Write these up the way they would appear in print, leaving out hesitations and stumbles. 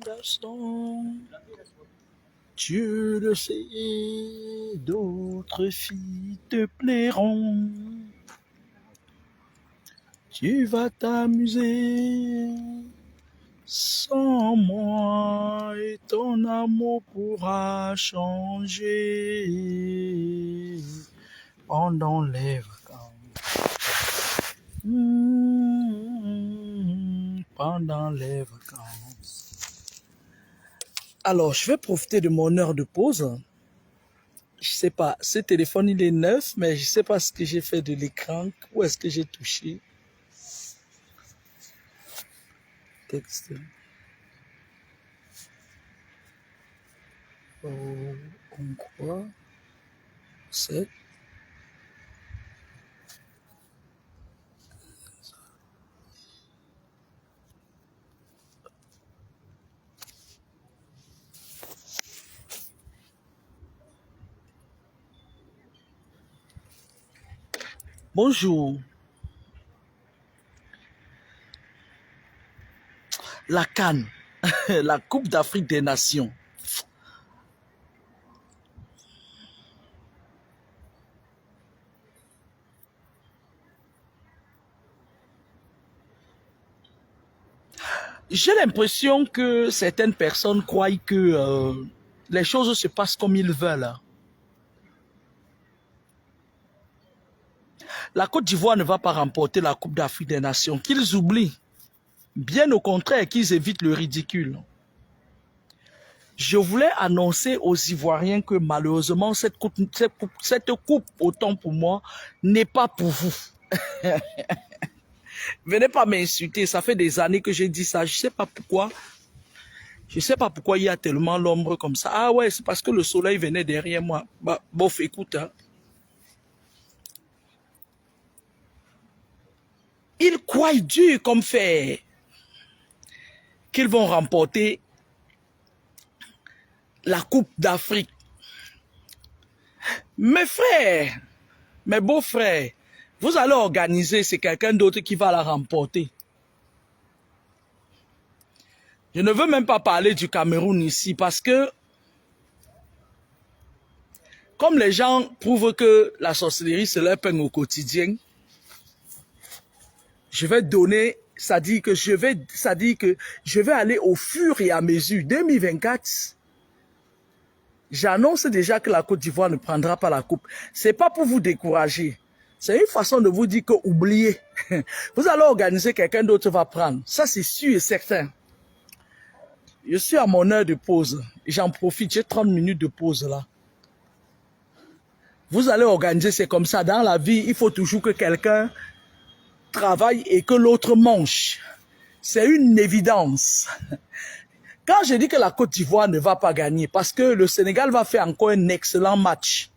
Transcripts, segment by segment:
Garçon, tu le sais, d'autres filles te plairont. Tu vas t'amuser sans moi et ton amour pourra changer pendant les vacances. Pendant les vacances. Alors, je vais profiter de mon heure de pause. Je sais pas, ce téléphone il est neuf, mais je sais pas ce que j'ai fait de l'écran. Où est-ce que j'ai touché? Texte. Oh, on croit. C'est. Bonjour. La CAN, la Coupe d'Afrique des Nations. J'ai l'impression que certaines personnes croient que les choses se passent comme ils veulent. La Côte d'Ivoire ne va pas remporter la Coupe d'Afrique des Nations. Qu'ils oublient. Bien au contraire, qu'ils évitent le ridicule. Je voulais annoncer aux Ivoiriens que malheureusement, cette coupe, autant pour moi, n'est pas pour vous. Venez pas m'insulter, ça fait des années que j'ai dit ça, je sais pas pourquoi. Je sais pas pourquoi il y a tellement l'ombre comme ça. Ah ouais, c'est parce que le soleil venait derrière moi. Bah, bof, écoute. Hein. Ils croient dur comme fer qu'ils vont remporter la Coupe d'Afrique. Mes frères, mes beaux-frères, vous allez organiser, c'est quelqu'un d'autre qui va la remporter. Je ne veux même pas parler du Cameroun ici parce que comme les gens prouvent que la sorcellerie c'est leur pain au quotidien, je vais donner, ça dit que je vais aller au fur et à mesure. 2024, j'annonce déjà que la Côte d'Ivoire ne prendra pas la coupe. C'est pas pour vous décourager. C'est une façon de vous dire que oubliez. Vous allez organiser, quelqu'un d'autre va prendre. Ça, c'est sûr et certain. Je suis à mon heure de pause. J'en profite, j'ai 30 minutes de pause là. Vous allez organiser, c'est comme ça. Dans la vie, il faut toujours que quelqu'un travaille et que l'autre mange. C'est une évidence. Quand je dis que la Côte d'Ivoire ne va pas gagner, parce que le Sénégal va faire encore un excellent match.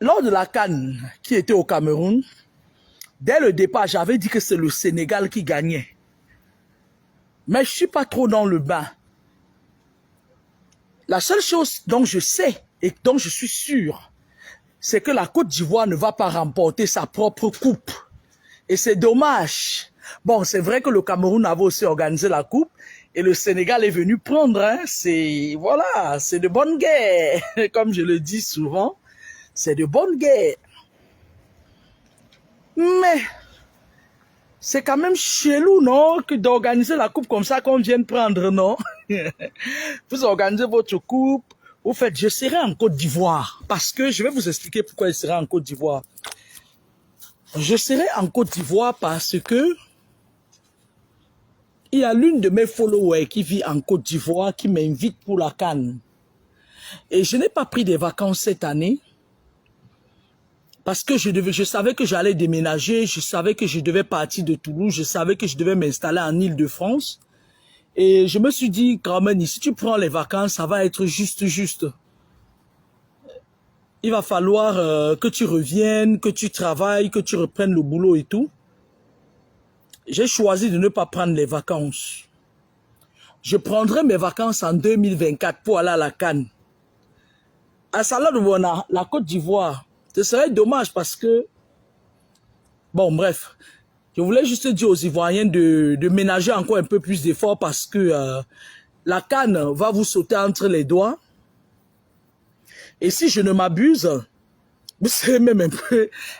Lors de la CAN qui était au Cameroun, dès le départ, j'avais dit que c'est le Sénégal qui gagnait. Mais je ne suis pas trop dans le bain. La seule chose dont je sais et dont je suis sûr, c'est que la Côte d'Ivoire ne va pas remporter sa propre coupe. Et c'est dommage. Bon, c'est vrai que le Cameroun avait aussi organisé la coupe et le Sénégal est venu prendre. Hein, c'est voilà, c'est de bonne guerre. Comme je le dis souvent, c'est de bonne guerre. Mais c'est quand même chelou, non, que d'organiser la coupe comme ça qu'on vient de prendre, non? Vous organisez votre coupe, vous faites, je serai en Côte d'Ivoire. Parce que je vais vous expliquer pourquoi je serai en Côte d'Ivoire. Je serai en Côte d'Ivoire parce que il y a l'une de mes followers qui vit en Côte d'Ivoire qui m'invite pour la CAN. Et je n'ai pas pris des vacances cette année. Parce que je savais que j'allais déménager, je savais que je devais partir de Toulouse, je savais que je devais m'installer en Île-de-France. Et je me suis dit, quand même, si tu prends les vacances, ça va être juste. Il va falloir que tu reviennes, que tu travailles, que tu reprennes le boulot et tout. J'ai choisi de ne pas prendre les vacances. Je prendrai mes vacances en 2024 pour aller à la Cannes. À Saladouana, la Côte d'Ivoire. Ce serait dommage parce que... Bon, bref. Je voulais juste dire aux Ivoiriens de ménager encore un peu plus d'efforts parce que la Cannes va vous sauter entre les doigts. Et si je ne m'abuse, c'est même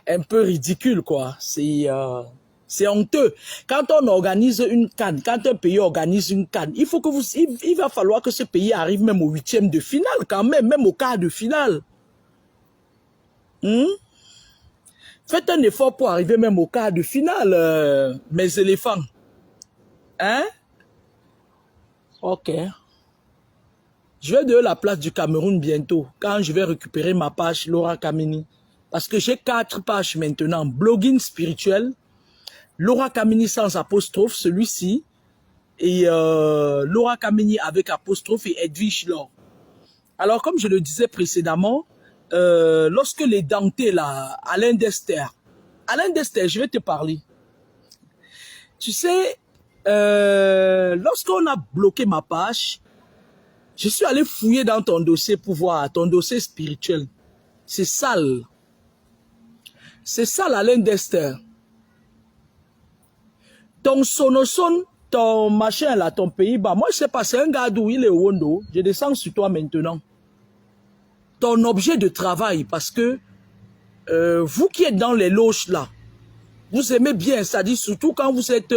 un peu ridicule, quoi. C'est honteux. Quand on organise une CAN, quand un pays organise une CAN, il va falloir que ce pays arrive même au 8e de finale, quand même au quart de finale. Faites un effort pour arriver même au quart de finale, mes éléphants. Hein? Ok. Je vais de la place du Cameroun bientôt, quand je vais récupérer ma page Laura Kamini. Parce que j'ai 4 pages maintenant. Blogging spirituel, Laura Kamini sans apostrophe, celui-ci. Et Laura Kamini avec apostrophe et Edwige Laure. Alors, comme je le disais précédemment, lorsque les dentés là, Alain Dester, je vais te parler. Tu sais, lorsqu'on a bloqué ma page, je suis allé fouiller dans ton dossier pour voir ton dossier spirituel. C'est sale. C'est sale, Alain Dester. Ton sonoson, ton machin là, ton pays, bah moi je sais pas, c'est un gars d'où il est au Wondo. Je descends sur toi maintenant. Ton objet de travail, parce que vous qui êtes dans les loges là, vous aimez bien, c'est-à-dire surtout quand vous êtes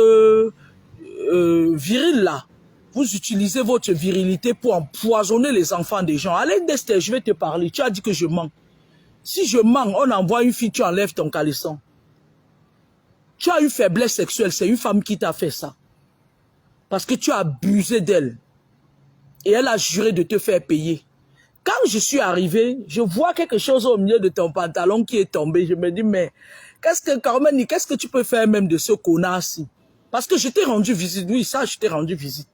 viril là, vous utilisez votre virilité pour empoisonner les enfants des gens. Alain Dester, je vais te parler. Tu as dit que je mens. Si je mens, on envoie une fille, tu enlèves ton caleçon. Tu as une faiblesse sexuelle, c'est une femme qui t'a fait ça. Parce que tu as abusé d'elle. Et elle a juré de te faire payer. Quand je suis arrivé, je vois quelque chose au milieu de ton pantalon qui est tombé. Je me dis, mais qu'est-ce que Carmen, qu'est-ce que tu peux faire même de ce connard-ci? Parce que je t'ai rendu visite. Oui, ça, je t'ai rendu visite.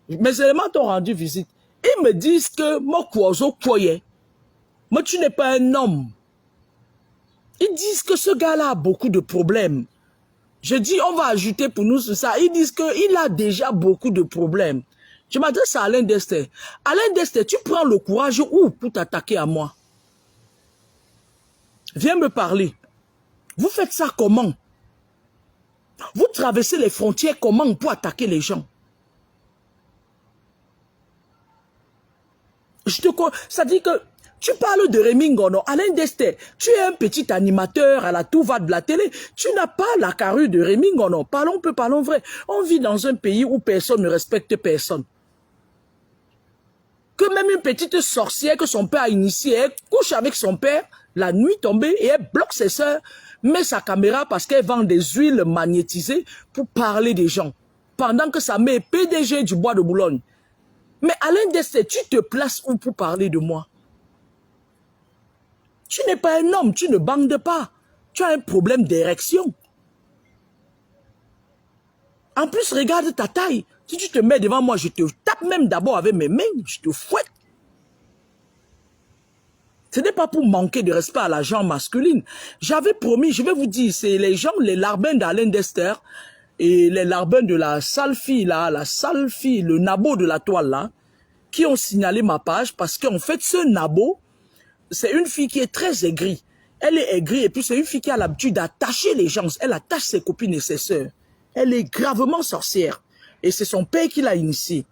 Mes éléments t'ont rendu visite. Ils me disent que mon oiseau croyait. Mais tu n'es pas un homme. Ils disent que ce gars-là a beaucoup de problèmes. Je dis, on va ajouter pour nous ça. Ils disent qu'il a déjà beaucoup de problèmes. Je m'adresse à Alain Dester. Alain Dester, tu prends le courage où pour t'attaquer à moi? Viens me parler. Vous faites ça comment? Vous traversez les frontières comment pour attaquer les gens? Ça dit que tu parles de Rémi Ngono, Alain Dester, tu es un petit animateur à la tout va de la télé, tu n'as pas la carrure de Rémi Ngono. Parlons vrai. On vit dans un pays où personne ne respecte personne. Que même une petite sorcière que son père a initiée, elle couche avec son père, la nuit tombée, et elle bloque ses soeurs, met sa caméra parce qu'elle vend des huiles magnétisées pour parler des gens. Pendant que sa mère est PDG du Bois de Boulogne. Mais Alain Dester, tu te places où pour parler de moi? Tu n'es pas un homme, tu ne bandes pas. Tu as un problème d'érection. En plus, regarde ta taille. Si tu te mets devant moi, je te tape même d'abord avec mes mains, je te fouette. Ce n'est pas pour manquer de respect à la gente masculine. J'avais promis, je vais vous dire, c'est les gens, les larbins d'Alain Dester et les larbins de la sale fille là, le nabo de la toile là, qui ont signalé ma page parce qu'en fait, ce nabo, c'est une fille qui est très aigrie. Elle est aigrie et puis c'est une fille qui a l'habitude d'attacher les gens. Elle attache ses copines et ses sœurs. Elle est gravement sorcière. Et c'est son père qui l'a initiée.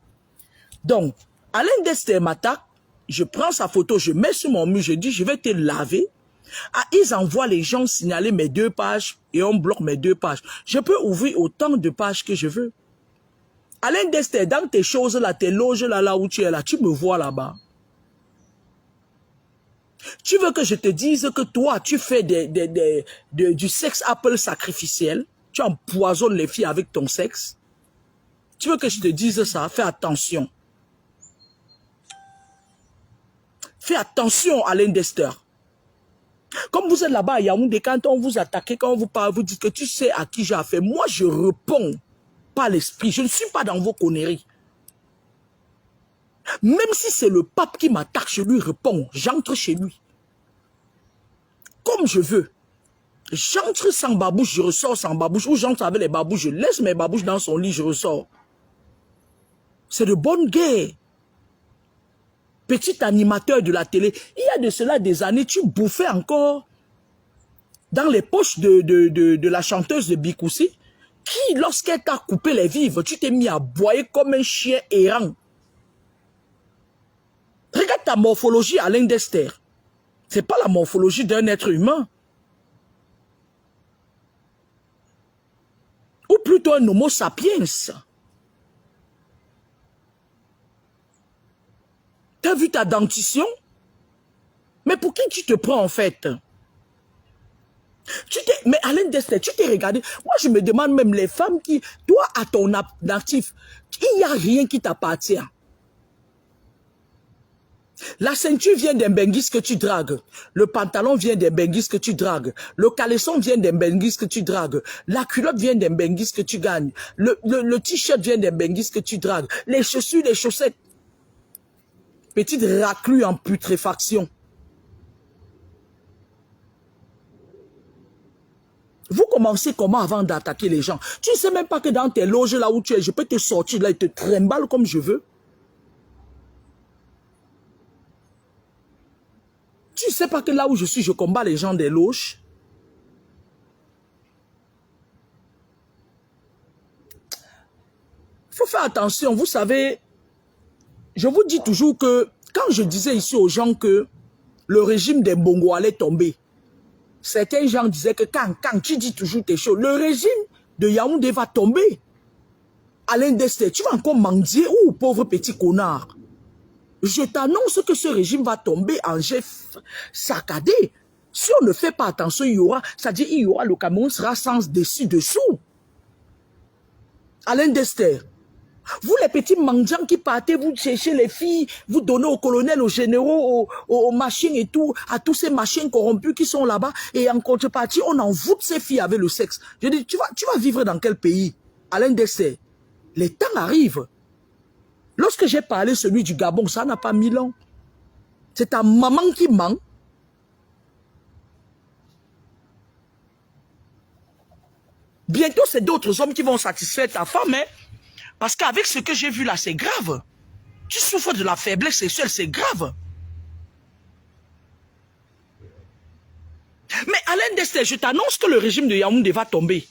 Donc, Alain Dester m'attaque. Je prends sa photo, je mets sur mon mur, je dis, je vais te laver. Ah, ils envoient les gens signaler mes 2 pages et on bloque mes 2 pages. Je peux ouvrir autant de pages que je veux. Alain Dester, dans tes choses là, tes loges là où tu es là, tu me vois là-bas. Tu veux que je te dise que toi, tu fais du sexe Apple sacrificiel? Tu empoisonnes les filles avec ton sexe? Tu veux que je te dise ça? Fais attention. Fais attention, Alain Dester. Comme vous êtes là-bas à Yaoundé, quand on vous attaque, quand on vous parle, vous dites que tu sais à qui j'ai affaire. Moi, je réponds par l'esprit. Je ne suis pas dans vos conneries. Même si c'est le pape qui m'attaque, je lui réponds. J'entre chez lui. Comme je veux. J'entre sans babouche, je ressors sans babouche. Ou j'entre avec les babouches, je laisse mes babouches dans son lit, je ressors. C'est de bonne guerre. Petit animateur de la télé. Il y a de cela des années, tu bouffais encore dans les poches de la chanteuse de Bikoussi, qui, lorsqu'elle t'a coupé les vivres, tu t'es mis à boyer comme un chien errant. Regarde ta morphologie, Alain Dester. C'est pas la morphologie d'un être humain. Ou plutôt un homo sapiens. T'as vu ta dentition? Mais pour qui tu te prends en fait? Mais Alain Dester, tu t'es regardé. Moi, je me demande même les femmes qui, toi, à ton actif, il n'y a rien qui t'appartient. La ceinture vient d'un benguis que tu dragues. Le pantalon vient d'un benguis que tu dragues. Le caleçon vient d'un benguis que tu dragues. La culotte vient d'un benguis que tu gagnes. Le t-shirt vient d'un benguis que tu dragues. Les chaussures, les chaussettes. Petite raclure en putréfaction. Vous commencez comment avant d'attaquer les gens? Tu ne sais même pas que dans tes loges là où tu es, je peux te sortir là et te trimballe comme je veux. Tu ne sais pas que là où je suis, je combats les gens des loges. Il faut faire attention, vous savez, je vous dis toujours que quand je disais ici aux gens que le régime des Bongo allait tomber, certains gens disaient que quand tu dis toujours tes choses, le régime de Yaoundé va tomber. Alain Dester, tu vas encore mendier ou pauvre petit connard? Je t'annonce que ce régime va tomber en jet saccadé. Si on ne fait pas attention, il y aura, c'est-à-dire il y aura, le Cameroun sera sans dessus-dessous. Alain Dester, vous les petits mendiants qui partez, vous cherchez les filles, vous donnez aux colonels, aux généraux, aux machines et tout, à tous ces machines corrompus qui sont là-bas, et en contrepartie, on envoûte ces filles avec le sexe. Je dis, tu vas vivre dans quel pays? Alain Dester, les temps arrivent. Lorsque j'ai parlé celui du Gabon, ça n'a pas 1000 ans. C'est ta maman qui ment. Bientôt, c'est d'autres hommes qui vont satisfaire ta femme, hein? Parce qu'avec ce que j'ai vu là, c'est grave. Tu souffres de la faiblesse sexuelle, c'est grave. Mais Alain Dester, je t'annonce que le régime de Yaoundé va tomber.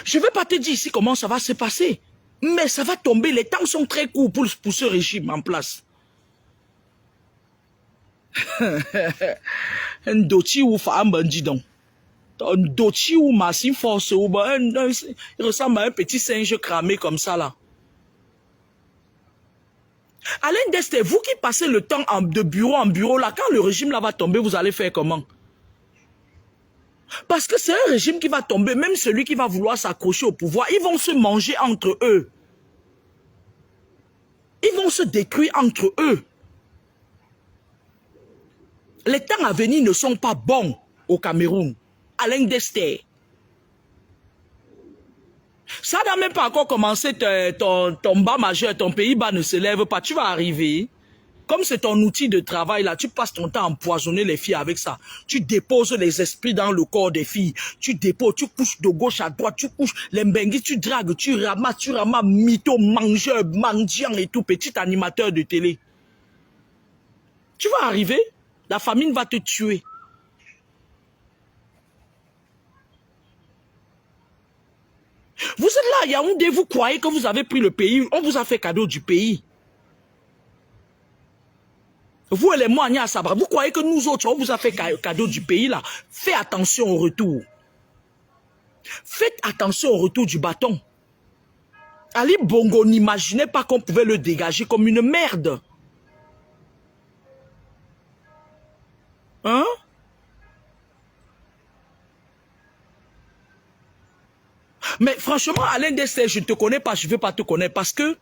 Je ne vais pas te dire ici comment ça va se passer. Mais ça va tomber. Les temps sont très courts pour ce régime en place. Un doti ou femme, dis donc. Un doti ou massif force ou il ressemble à un petit singe cramé comme ça là. Alain Dester, vous qui passez le temps de bureau en bureau là, quand le régime là va tomber, vous allez faire comment? Parce que c'est un régime qui va tomber, même celui qui va vouloir s'accrocher au pouvoir, ils vont se manger entre eux. Ils vont se détruire entre eux. Les temps à venir ne sont pas bons au Cameroun. Alain Dester. Ça n'a même pas encore commencé, ton bas majeur, ton pays bas ne se lève pas. Tu vas arriver. Comme c'est ton outil de travail là, tu passes ton temps à empoisonner les filles avec ça. Tu déposes les esprits dans le corps des filles. Tu déposes, tu couches de gauche à droite, tu couches les mbenguis, tu dragues, tu ramasses, mytho, mangeur, mendiant et tout, petit animateur de télé. Tu vas arriver, la famine va te tuer. Vous êtes là à Yaoundé, vous croyez que vous avez pris le pays, on vous a fait cadeau du pays. Vous et les moignards à Sabra, vous croyez que nous autres, on vous a fait cadeau du pays là? Faites attention au retour. Faites attention au retour du bâton. Ali Bongo n'imaginait pas qu'on pouvait le dégager comme une merde. Hein? Mais franchement, Alain Dester, je ne te connais pas, je ne veux pas te connaître parce que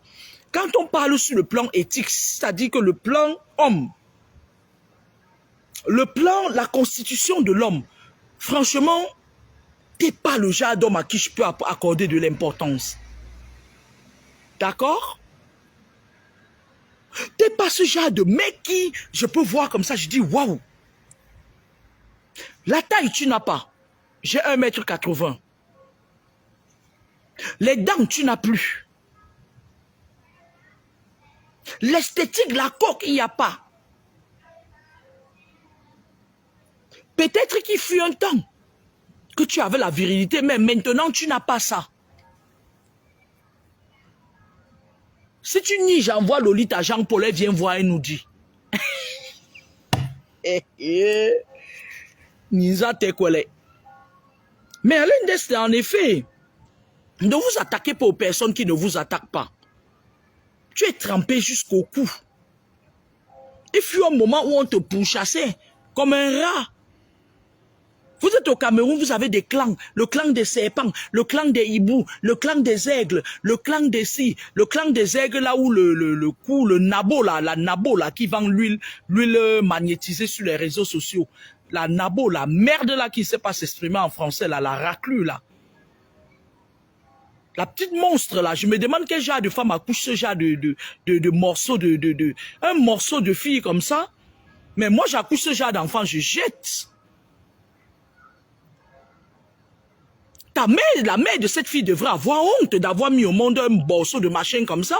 Quand on parle sur le plan éthique, c'est-à-dire que le plan homme, le plan, la constitution de l'homme, franchement, t'es pas le genre d'homme à qui je peux accorder de l'importance. D'accord? T'es pas ce genre de mec qui, je peux voir comme ça, je dis waouh. La taille, tu n'as pas. J'ai 1,80 m. Les dents, tu n'as plus. L'esthétique, la coque, il n'y a pas. Peut-être qu'il fut un temps que tu avais la virilité, mais maintenant, tu n'as pas ça. Si tu nies, j'envoie Lolita Jean-Paul, elle vient voir et nous dit. Nisa Tekwele. Mais Alain Deste, en effet, ne vous attaquez pas aux personnes qui ne vous attaquent pas. Tu es trempé jusqu'au cou. Il fut un moment où on te pourchassait comme un rat. Vous êtes au Cameroun, vous avez des clans. Le clan des serpents, le clan des hiboux, le clan des aigles, le clan des scies, le clan des aigles là où le nabo là, la nabo là qui vend l'huile magnétisée sur les réseaux sociaux. La nabo, la merde là qui ne sait pas s'exprimer en français là, la raclue là. La petite monstre là, je me demande quel genre de femme accouche ce genre de morceau un morceau de fille comme ça. Mais moi j'accouche ce genre d'enfant, je jette. Ta mère, la mère de cette fille devrait avoir honte d'avoir mis au monde un morceau de machin comme ça,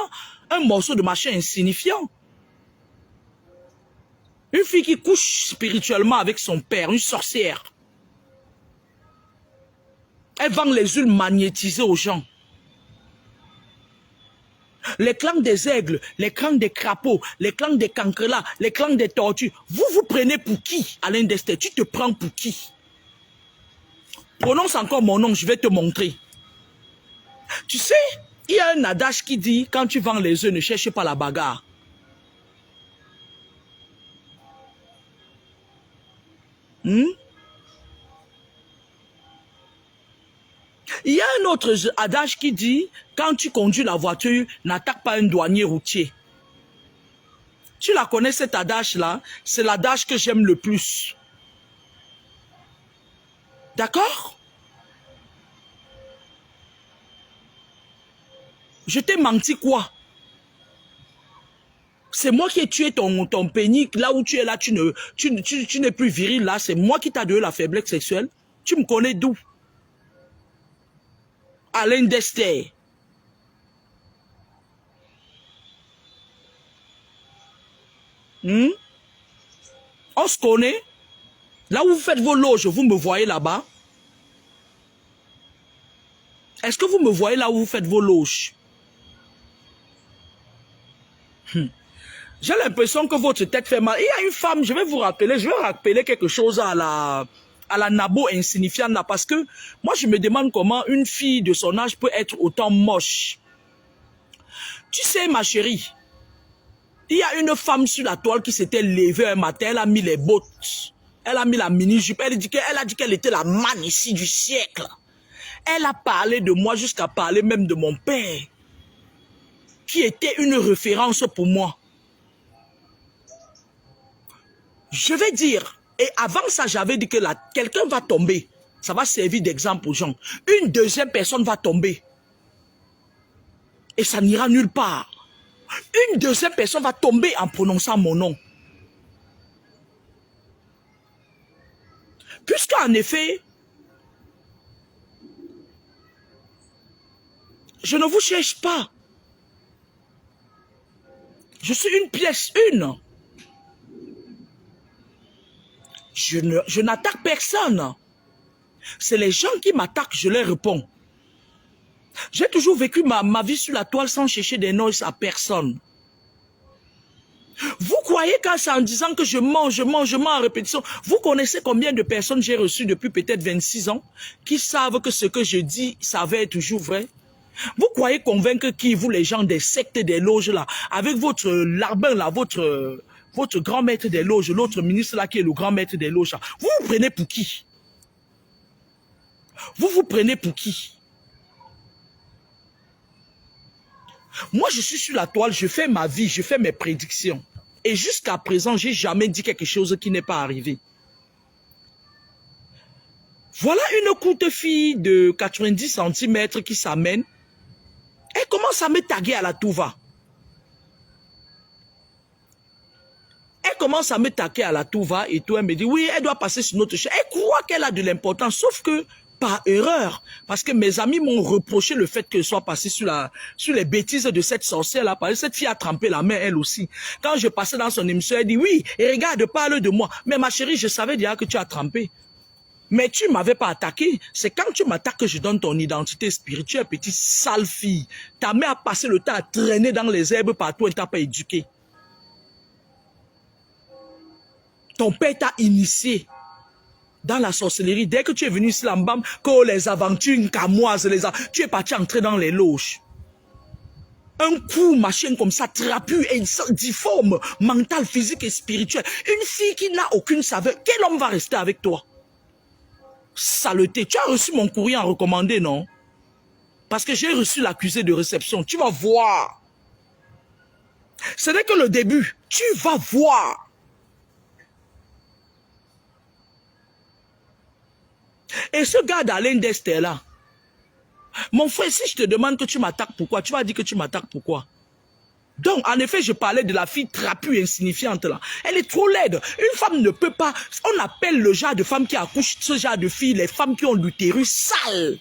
un morceau de machin insignifiant. Une fille qui couche spirituellement avec son père, une sorcière. Elle vend les huiles magnétisées aux gens. Les clans des aigles, les clans des crapauds, les clans des cancrelats, les clans des tortues. Vous vous prenez pour qui, Alain Deste? Tu te prends pour qui? Prononce encore mon nom, je vais te montrer. Tu sais, il y a un adage qui dit, quand tu vends les œufs, ne cherche pas la bagarre. Il y a un autre adage qui dit, quand tu conduis la voiture, n'attaque pas un douanier routier. Tu la connais cet adage-là? C'est l'adage que j'aime le plus. D'accord? Je t'ai menti quoi? C'est moi qui ai tué ton pénis, là où tu es là, tu n'es plus viril là, c'est moi qui t'ai donné la faiblesse sexuelle. Tu me connais d'où? Alain Deste. On se connaît? Là où vous faites vos loges, vous me voyez là-bas? Est-ce que vous me voyez là où vous faites vos loges? J'ai l'impression que votre tête fait mal. Il y a une femme, je vais vous rappeler, je vais rappeler quelque chose à la nabo insignifiante là, parce que moi je me demande comment une fille de son âge peut être autant moche. Tu sais ma chérie, il y a une femme sur la toile qui s'était levée un matin, elle a mis les bottes, elle a mis la mini-jupe, elle a dit qu'elle était la manne ici du siècle. Elle a parlé de moi jusqu'à parler même de mon père, qui était une référence pour moi. Je vais dire, et avant ça, j'avais dit que quelqu'un va tomber. Ça va servir d'exemple aux gens. Une deuxième personne va tomber. Et ça n'ira nulle part. Une deuxième personne va tomber en prononçant mon nom. Puisqu'en effet, je ne vous cherche pas. Je suis une pièce une. Je n'attaque personne. C'est les gens qui m'attaquent, je leur réponds. J'ai toujours vécu ma vie sur la toile sans chercher des noces à personne. Vous croyez qu'en c'est en disant que je mens en répétition, vous connaissez combien de personnes j'ai reçues depuis peut-être 26 ans qui savent que ce que je dis, ça va être toujours vrai? Vous croyez convaincre qui, vous les gens des sectes des loges là, avec votre larbin là, votre grand maître des loges, l'autre ministre là qui est le grand maître des loges là, vous vous prenez pour qui? Vous vous prenez pour qui? Moi, je suis sur la toile, je fais ma vie, je fais mes prédictions. Et jusqu'à présent, j'ai jamais dit quelque chose qui n'est pas arrivé. Voilà une courte fille de 90 cm qui s'amène. Elle commence à me taguer à la tout va. Elle commence à me taquer à la tout va et tout. Elle me dit, oui, elle doit passer sur notre chemin. Elle croit qu'elle a de l'importance, sauf que par erreur. Parce que mes amis m'ont reproché le fait qu'elle soit passée sur les bêtises de cette sorcière-là. Parce que cette fille a trempé la main, elle aussi. Quand je passais dans son émission, elle dit, oui, et regarde, parle de moi. Mais ma chérie, je savais déjà que tu as trempé. Mais tu ne m'avais pas attaqué. C'est quand tu m'attaques que je donne ton identité spirituelle, petite sale fille. Ta mère a passé le temps à traîner dans les herbes partout et t'a pas éduqué. Ton père t'a initié dans la sorcellerie. Dès que tu es venu ici, Lambam, que les aventures camoises, tu es parti entrer dans les loges. Un coup, machin comme ça, trapu et difforme, mental, physique et spirituel. Une fille qui n'a aucune saveur. Quel homme va rester avec toi? Saleté. Tu as reçu mon courrier en recommandé, non? Parce que j'ai reçu l'accusé de réception. Tu vas voir. Ce n'est que le début. Tu vas voir. Et ce gars d'Alain Dester là, mon frère, si je te demande que tu m'attaques pourquoi, tu vas dire que tu m'attaques pourquoi. Donc, en effet, je parlais de la fille trapue, insignifiante là. Elle est trop laide. Une femme ne peut pas... On appelle le genre de femme qui accouche ce genre de fille, les femmes qui ont l'utérus sale.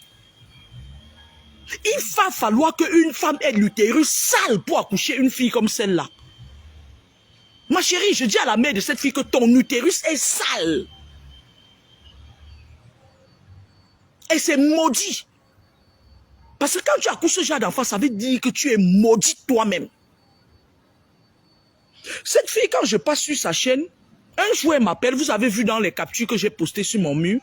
Il va falloir qu'une femme ait l'utérus sale pour accoucher une fille comme celle-là. Ma chérie, je dis à la mère de cette fille que ton utérus est sale. Et c'est maudit. Parce que quand tu accouches ce genre d'enfant, ça veut dire que tu es maudit toi-même. Cette fille, quand je passe sur sa chaîne, un jour elle m'appelle, vous avez vu dans les captures que j'ai postées sur mon mur.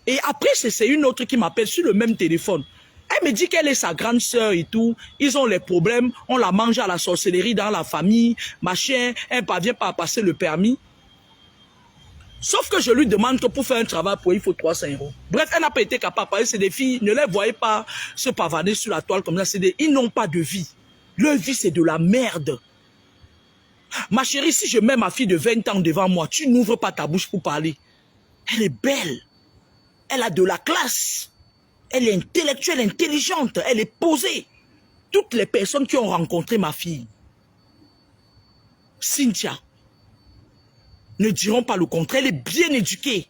Et après, c'est une autre qui m'appelle sur le même téléphone. Elle me dit qu'elle est sa grande sœur et tout. Ils ont les problèmes, on la mange à la sorcellerie dans la famille, machin, elle ne parvient pas à passer le permis. Sauf que je lui demande que pour faire un travail, il faut 300 €. Bref, elle n'a pas été capable. Parce que c'est des filles, ne les voyez pas se pavaner sur la toile comme ça. Ils n'ont pas de vie. Leur vie, c'est de la merde. Ma chérie, si je mets ma fille de 20 ans devant moi, tu n'ouvres pas ta bouche pour parler. Elle est belle. Elle a de la classe. Elle est intellectuelle, intelligente. Elle est posée. Toutes les personnes qui ont rencontré ma fille, Cynthia, ne diront pas le contraire. Elle est bien éduquée.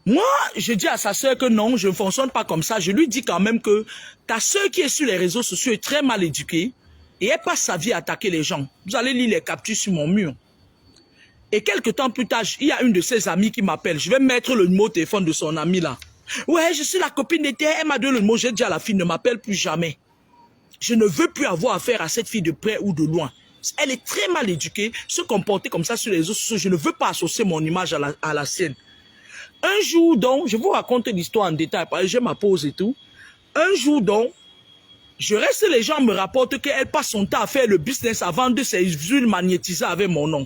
Moi, je dis à sa sœur que non, je ne fonctionne pas comme ça. Je lui dis quand même que ta sœur qui est sur les réseaux sociaux est très mal éduquée et elle passe sa vie à attaquer les gens. Vous allez lire les captures sur mon mur. Et quelques temps plus tard, il y a une de ses amies qui m'appelle. Je vais mettre le numéro de téléphone de son amie là. Ouais, je suis la copine d'été. Elle m'a donné le numéro. J'ai dit à la fille, ne m'appelle plus jamais. Je ne veux plus avoir affaire à cette fille de près ou de loin. Elle est très mal éduquée. Se comporter comme ça sur les réseaux sociaux, je ne veux pas associer mon image à la sienne. Un jour donc, je vous raconte l'histoire en détail, parce que j'ai ma pause et tout. Un jour donc, je reste, les gens me rapportent qu'elle passe son temps à faire le business à vendre ses huiles magnétisées avec mon nom.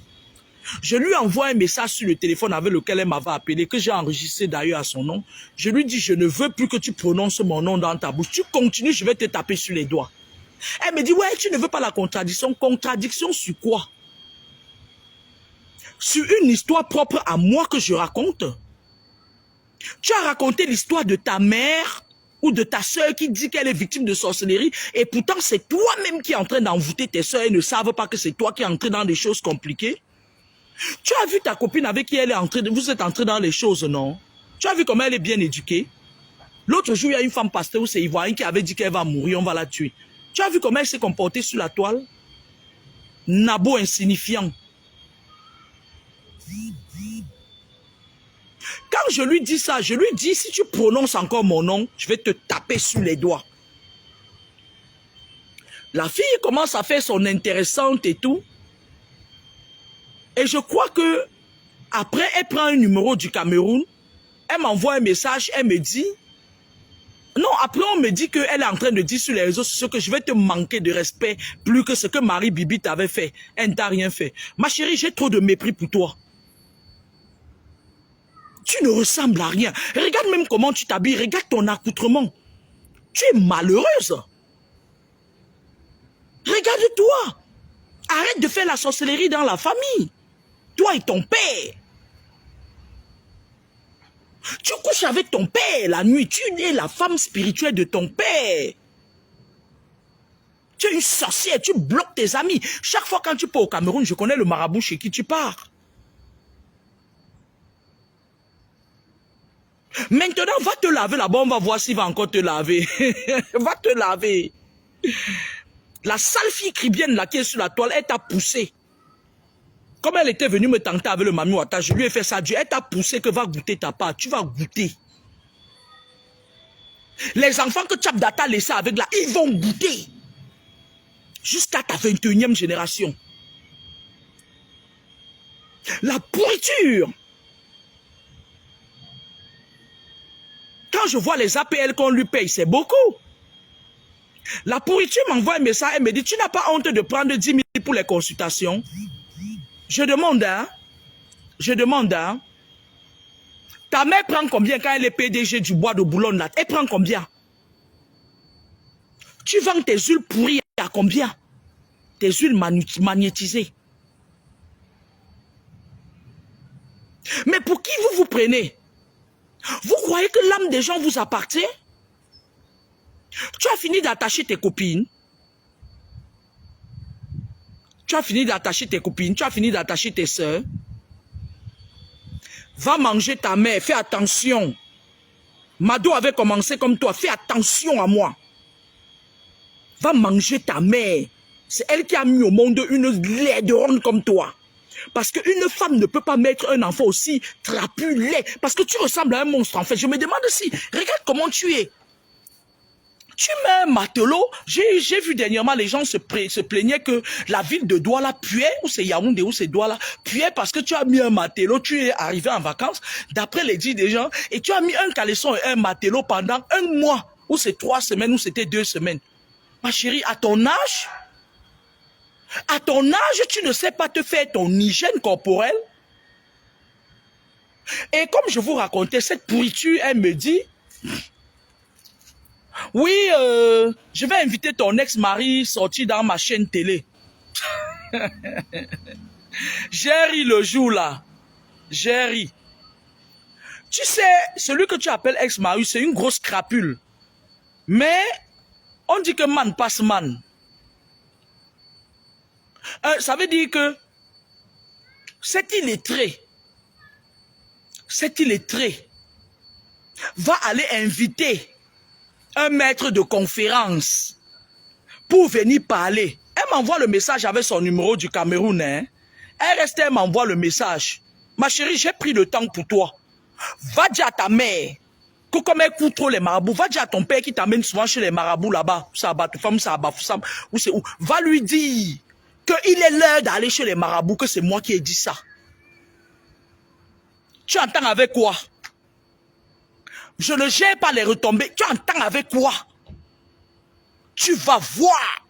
Je lui envoie un message sur le téléphone avec lequel elle m'avait appelé, que j'ai enregistré d'ailleurs à son nom. Je lui dis, je ne veux plus que tu prononces mon nom dans ta bouche. Tu continues, je vais te taper sur les doigts. Elle me dit, ouais, tu ne veux pas la contradiction. Contradiction sur quoi? Sur une histoire propre à moi que je raconte. Tu as raconté l'histoire de ta mère ou de ta sœur qui dit qu'elle est victime de sorcellerie et pourtant c'est toi-même qui es en train d'envoûter tes sœurs et ne savent pas que c'est toi qui es entré dans des choses compliquées. Tu as vu ta copine avec qui elle est entrée, vous êtes entré dans les choses, non? Tu as vu comment elle est bien éduquée? L'autre jour, il y a une femme pasteur, c'est Ivoirien qui avait dit qu'elle va mourir, on va la tuer. Tu as vu comment elle s'est comportée sur la toile? Nabo insignifiant. Quand je lui dis ça, je lui dis, si tu prononces encore mon nom, je vais te taper sur les doigts. La fille commence à faire son intéressante et tout. Et je crois que après, elle prend un numéro du Cameroun. Elle m'envoie un message, elle me dit... Non, après on me dit qu'elle est en train de dire sur les réseaux sociaux que je vais te manquer de respect plus que ce que Marie Bibi t'avait fait. Elle ne t'a rien fait. Ma chérie, j'ai trop de mépris pour toi. Tu ne ressembles à rien. Regarde même comment tu t'habilles. Regarde ton accoutrement. Tu es malheureuse. Regarde-toi. Arrête de faire la sorcellerie dans la famille. Toi et ton père. Tu couches avec ton père la nuit. Tu es la femme spirituelle de ton père. Tu es une sorcière. Tu bloques tes amis. Chaque fois quand tu pars au Cameroun, je connais le marabout chez qui tu pars. Maintenant, va te laver là-bas. On va voir s'il va encore te laver. Va te laver. La sale fille cribienne là qui est sur la toile, elle t'a poussé. Comme elle était venue me tenter avec le Mami Ouattara, je lui ai fait ça. Elle t'a poussé que va goûter ta part. Tu vas goûter. Les enfants que Tchabda t'a laissés avec là, ils vont goûter. Jusqu'à ta 21e génération. La pourriture. Quand je vois les APL qu'on lui paye, c'est beaucoup. La pourriture m'envoie un message, elle me dit, tu n'as pas honte de prendre 10 000 pour les consultations? Je demande, hein? Je demande, hein? Ta mère prend combien quand elle est PDG du bois de Boulogne là? Elle prend combien? Tu vends tes huiles pourries à combien? Tes huiles magnétisées. Mais pour qui vous vous prenez? Vous croyez que l'âme des gens vous appartient? Tu as fini d'attacher tes copines. Tu as fini d'attacher tes copines. Tu as fini d'attacher tes soeurs. Va manger ta mère. Fais attention. Mado avait commencé comme toi. Fais attention à moi. Va manger ta mère. C'est elle qui a mis au monde une laideronne comme toi. Parce qu'une femme ne peut pas mettre un enfant aussi trapu, laid. Parce que tu ressembles à un monstre en fait. Je me demande si, regarde comment tu es. Tu mets un matelot. J'ai vu dernièrement les gens se plaignaient que la ville de Douala puait, ou c'est Yaoundé, ou c'est Douala, puait parce que tu as mis un matelot, tu es arrivé en vacances, d'après les dits des gens, et tu as mis un caleçon et un matelot pendant un mois, ou c'est 3 semaines, ou c'était 2 semaines. Ma chérie, à ton âge, tu ne sais pas te faire ton hygiène corporelle. Et comme je vous racontais, cette pourriture, elle me dit, oui, je vais inviter ton ex-mari sorti dans ma chaîne télé. J'ai ri le jour là. J'ai ri. Tu sais, celui que tu appelles ex-mari, c'est une grosse crapule. Mais, on dit que man passe man. Ça veut dire que cet illettré va aller inviter un maître de conférence pour venir parler. Elle m'envoie le message avec son numéro du Cameroun. Hein? Elle reste, elle m'envoie le message. Ma chérie, j'ai pris le temps pour toi. Va dire à ta mère que comme elle coûte trop les marabouts, va dire à ton père qui t'amène souvent chez les marabouts là-bas, va lui dire qu'il est l'heure d'aller chez les marabouts, que c'est moi qui ai dit ça. Tu entends avec quoi? Je ne gère pas les retombées. Tu entends avec quoi? Tu vas voir.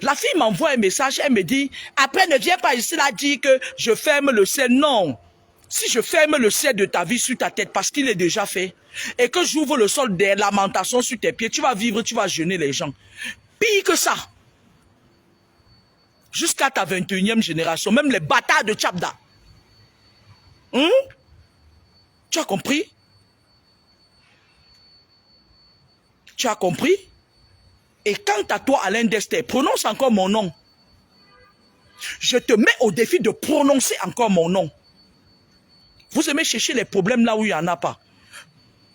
La fille m'envoie un message, elle me dit, après ne viens pas ici là dire que je ferme le ciel. Non. Si je ferme le ciel de ta vie sur ta tête, parce qu'il est déjà fait, et que j'ouvre le sol des lamentations sur tes pieds, tu vas vivre, tu vas jeûner les gens. Pire que ça. Jusqu'à ta 21e génération, même les bâtards de Tchabda. Tu as compris? Tu as compris? Et quant à toi, Alain Dester, prononce encore mon nom. Je te mets au défi de prononcer encore mon nom. Vous aimez chercher les problèmes là où il n'y en a pas.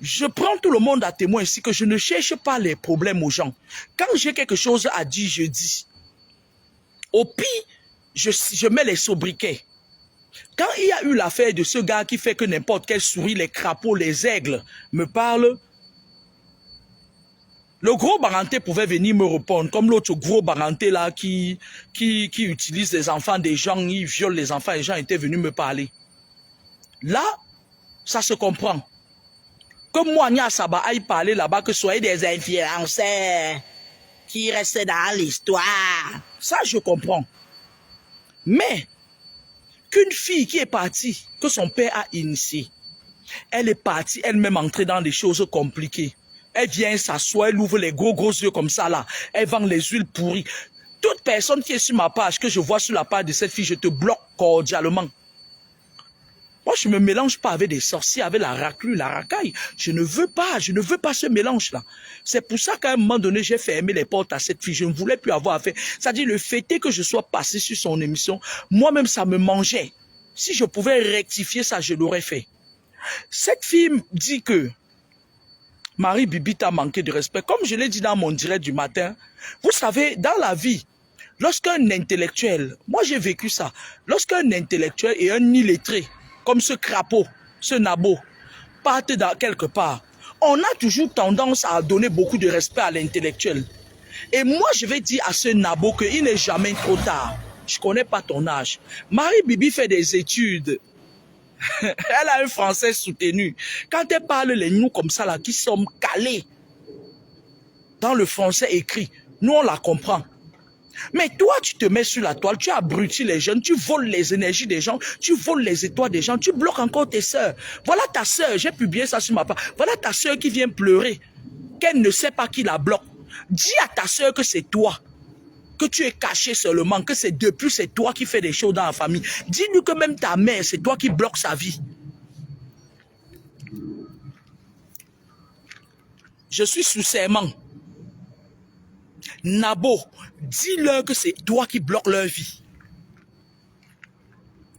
Je prends tout le monde à témoin ici que je ne cherche pas les problèmes aux gens. Quand j'ai quelque chose à dire, je dis. Au pire, je mets les sobriquets. Quand il y a eu l'affaire de ce gars qui fait que n'importe quelle souris, les crapauds, les aigles me parlent, le gros Baranté pouvait venir me répondre, comme l'autre gros Baranté là qui utilise les enfants des gens, il viole les enfants, les gens étaient venus me parler. Là, ça se comprend. Comme moi, Nia Saba aille parler là-bas, que soyez des influenceurs qui restent dans l'histoire. Ça, je comprends. Mais, qu'une fille qui est partie, que son père a initié, Elle est partie elle-même entrer dans des choses compliquées. Elle vient s'asseoir, elle ouvre les gros yeux comme ça là. Elle vend les huiles pourries. Toute personne qui est sur ma page, que je vois sur la page de cette fille, je te bloque cordialement. Moi, je ne me mélange pas avec des sorciers, avec la raclure, la racaille. Je ne veux pas ce mélange-là. C'est pour ça qu'à un moment donné, j'ai fermé les portes à cette fille. Je ne voulais plus avoir affaire. C'est-à-dire, le fait est que je sois passé sur son émission, moi-même, ça me mangeait. Si je pouvais rectifier ça, je l'aurais fait. Cette fille dit que Marie Bibi t'a manqué de respect. Comme je l'ai dit dans mon direct du matin, vous savez, dans la vie, lorsqu'un intellectuel, moi j'ai vécu ça, lorsqu'un intellectuel et un illettré, comme ce crapaud, ce nabo, partent dans quelque part, on a toujours tendance à donner beaucoup de respect à l'intellectuel. Et moi, je vais dire à ce nabo qu'il n'est jamais trop tard. Je ne connais pas ton âge. Marie Bibi fait des études. Elle a un français soutenu. Quand elle parle les nous comme ça, là, qui sommes calés dans le français écrit, nous, on la comprend. Mais toi, tu te mets sur la toile, tu abrutis les jeunes, tu voles les énergies des gens, tu voles les étoiles des gens, tu bloques encore tes sœurs. Voilà ta sœur, j'ai publié ça sur ma page. Voilà ta sœur qui vient pleurer, qu'elle ne sait pas qui la bloque. Dis à ta sœur que c'est toi, que tu es caché seulement, que c'est depuis c'est toi qui fais des choses dans la famille. Dis-lui que même ta mère, c'est toi qui bloques sa vie. Je suis sous serment. Nabo, dis-leur que c'est toi qui bloques leur vie.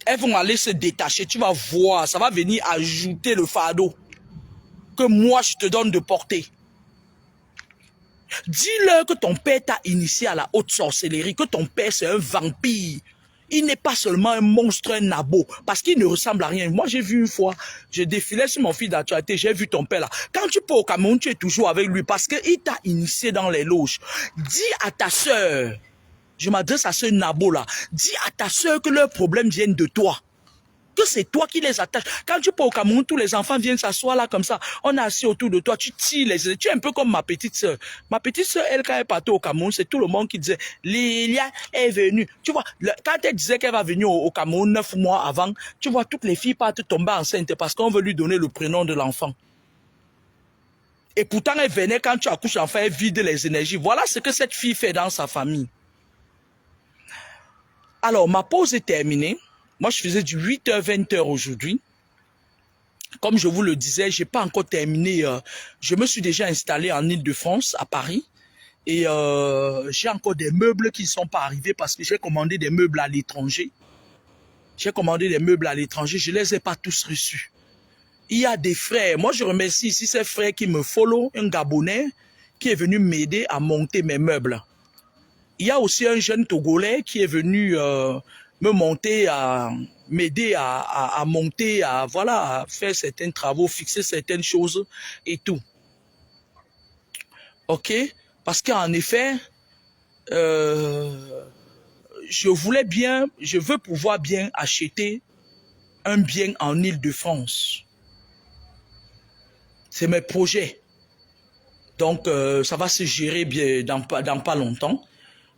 Elles vont aller se détacher, tu vas voir, ça va venir ajouter le fardeau que moi je te donne de porter. Dis-leur que ton père t'a initié à la haute sorcellerie, que ton père c'est un vampire. Il n'est pas seulement un monstre, un nabo, parce qu'il ne ressemble à rien. Moi, j'ai vu une fois, je défilais sur mon fil d'actualité, j'ai vu ton père là. Quand tu pars au Cameroun, tu es toujours avec lui, parce qu'il t'a initié dans les loges. Dis à ta sœur, je m'adresse à ce nabo là, dis à ta sœur que leurs problèmes viennent de toi. Que c'est toi qui les attaches. Quand tu pars au Cameroun, tous les enfants viennent s'asseoir là comme ça. On est assis autour de toi, tu tires les... Tu es un peu comme ma petite sœur. Ma petite sœur, elle, quand elle partait au Cameroun, c'est tout le monde qui disait, Lilia est venue. Tu vois, quand elle disait qu'elle va venir au Cameroun 9 mois avant, tu vois, toutes les filles partent tomber enceintes parce qu'on veut lui donner le prénom de l'enfant. Et pourtant, elle venait quand tu accouches l'enfant, elle vide les énergies. Voilà ce que cette fille fait dans sa famille. Alors, ma pause est terminée. Moi, je faisais du 8h, 20h aujourd'hui. Comme je vous le disais, je n'ai pas encore terminé. Je me suis déjà installé en Île-de-France, à Paris. Et j'ai encore des meubles qui ne sont pas arrivés parce que j'ai commandé des meubles à l'étranger. Je ne les ai pas tous reçus. Il y a des frères. Moi, je remercie ici ces frères qui me follow, un Gabonais qui est venu m'aider à monter mes meubles. Il y a aussi un jeune Togolais qui est venu... me monter, m'aider à monter, voilà, à faire certains travaux, fixer certaines choses et tout. Ok? Parce qu'en effet, je veux pouvoir bien acheter un bien en Île-de-France. C'est mes projets. Donc, ça va se gérer bien dans pas longtemps.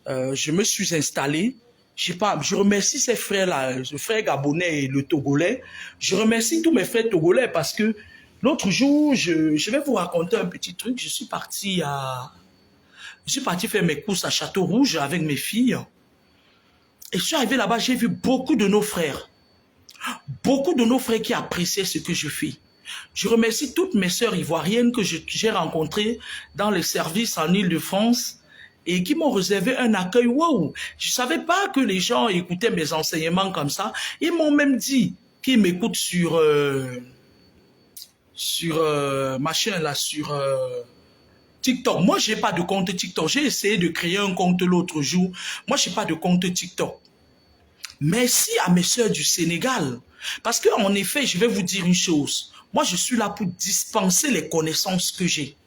Je me suis installé. Je remercie ces frères-là, le frère gabonais et le togolais. Je remercie tous mes frères togolais parce que l'autre jour, je vais vous raconter un petit truc. Je suis parti faire mes courses à Château-Rouge avec mes filles. Et je suis arrivé là-bas, j'ai vu beaucoup de nos frères. Beaucoup de nos frères qui appréciaient ce que je fais. Je remercie toutes mes sœurs ivoiriennes que j'ai rencontrées dans les services en Île-de-France. Et qui m'ont réservé un accueil. Waouh! Je ne savais pas que les gens écoutaient mes enseignements comme ça. Ils m'ont même dit qu'ils m'écoutent sur TikTok. Moi, je n'ai pas de compte TikTok. J'ai essayé de créer un compte l'autre jour. Moi, je n'ai pas de compte TikTok. Merci à mes sœurs du Sénégal. Parce qu'en effet, je vais vous dire une chose. Moi, je suis là pour dispenser les connaissances que j'ai.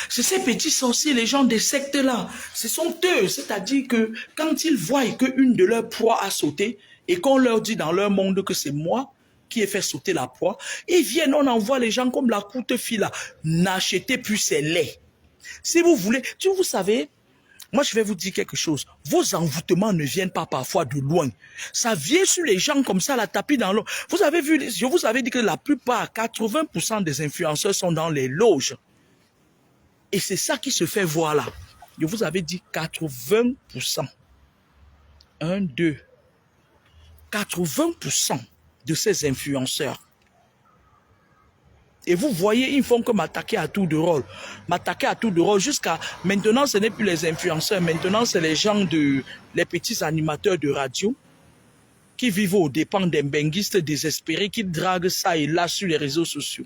C'est ces petits sorciers, les gens des sectes là, ce sont eux, c'est-à-dire que quand ils voient qu'une de leurs proies a sauté et qu'on leur dit dans leur monde que c'est moi qui ai fait sauter la proie, ils viennent, on envoie les gens comme la courte fille là, n'achetez plus ces laits. Si vous voulez, vous savez, Moi, je vais vous dire quelque chose. Vos envoûtements ne viennent pas parfois de loin. Ça vient sur les gens comme ça, la tapis dans l'eau. Vous avez vu, je vous avais dit que la plupart, 80% des influenceurs sont dans les loges. Et c'est ça qui se fait voir là. Je vous avais dit 80%. 1, 2. 80% de ces influenceurs. Et vous voyez, ils font que m'attaquer à tour de rôle. M'attaquer à tour de rôle jusqu'à... Maintenant, ce n'est plus les influenceurs. Maintenant, c'est les gens les petits animateurs de radio qui vivent aux dépens des benguistes désespérés qui draguent ça et là sur les réseaux sociaux.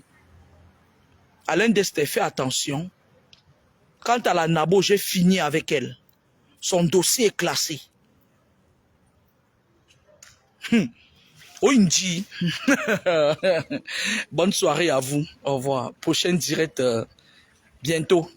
Alain Deste, fait attention. Quant à la Nabo, j'ai fini avec elle. Son dossier est classé. Oinji. Bonne soirée à vous. Au revoir. Prochain direct bientôt.